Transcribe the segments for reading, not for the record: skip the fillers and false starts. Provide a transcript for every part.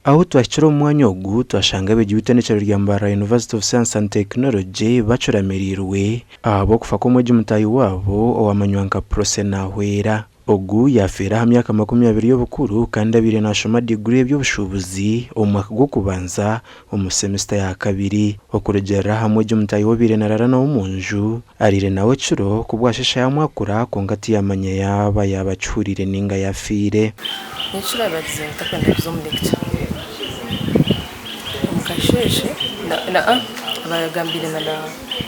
aho twakira umwanya ogu twashanga begiwitenekero rya Mbarara University of Science and Technology bacuramerirwe abo kufako Omwegi mutayi wabo owamanywanka prose nahwera ogu yafera ha myaka 20 y'obukuru kandi abire nashoma degree by'obushubuzi omwaka gwo kubanza omu semester ya kabiri okurugera ha Omwegi mutayi wobire narara na omunju arire nawe curo kubwashesha ya mwakura kongati yamanya yaba yabachurire ninga yafire Nishura bazenta kwenda kuzo mu lecture mukasheshe na abagambire na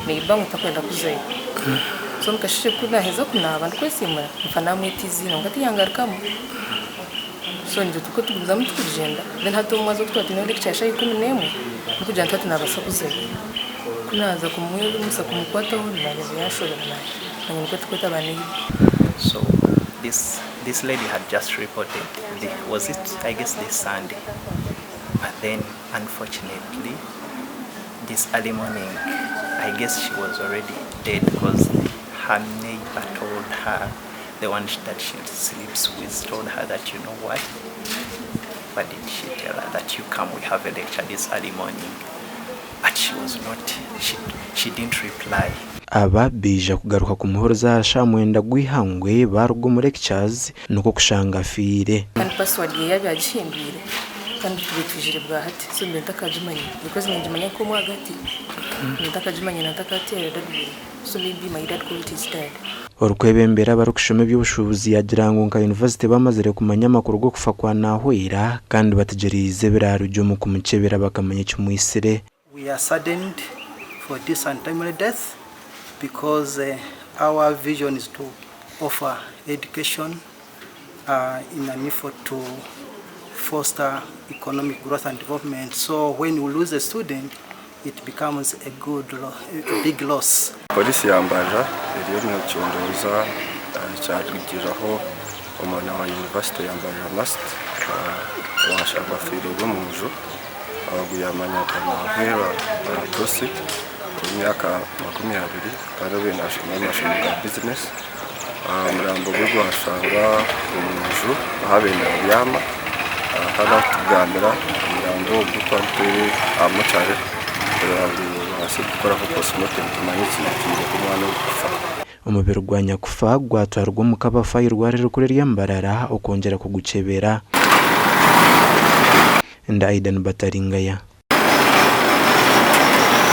neiba mutakwenda kuzeyo so mukasheshe kuna heza kuna abantu kwesimura mfana mwitizi ngati yangarukamu so ndio tuko tuguza mu tukugenda then hato mwazo twati no lecture ya 11 mukujya ntatu nabasa kuzeyo kunaza kumwe musa kumukwata ho na yashora na niko tukweta bani. So this lady had just reported was it I guess this Sunday, but then unfortunately this early morning I guess she was already dead because her neighbor told her, the one that she sleeps with told her that, you know what did she tell her? That you come, we have a lecture this early morning, but she was not, she didn't reply. Aba bija kugaruka ku muhoro za shamwenda Ageihangwe barugwo mu lectures nuko kushanga afire kandi password yabi agishimbire kandi tubitujire bwa hati so ndakajimanye because njimanya ko mu hagati ndakajimanye natakatera dadwe so maybe my dad called his dad. Orukwebembera barukushome by'ubushubuzi yagirango nka university bamazere kumanya makuru go kufa kwa nahwera kandi bategerize birarujo mu kumukebera bakamanya cy'umwisire. We are saddened for this untimely death because our vision is to offer education in an effort to foster economic growth and development. So when you lose a student, it becomes a big loss. Polisi ya Mbarara iriyo n'cyondoza cyagiraho umwana wa University ya Mbarara last washaba afeeriire mu nju abaguyamanya kanahwera prosi imyaka 20 kandi benashima business murambo bwo ashanga umunju ahabenda byama kandi tuganira murambo butwante amacare gukora ko postmortem tumanye cyitire ku mwana ufa umubiri rwanya kufa gwatwarwa mu kabafa y'urware rukure rya Mbarara ukongera kugucebera Ndaiden Bataringaya.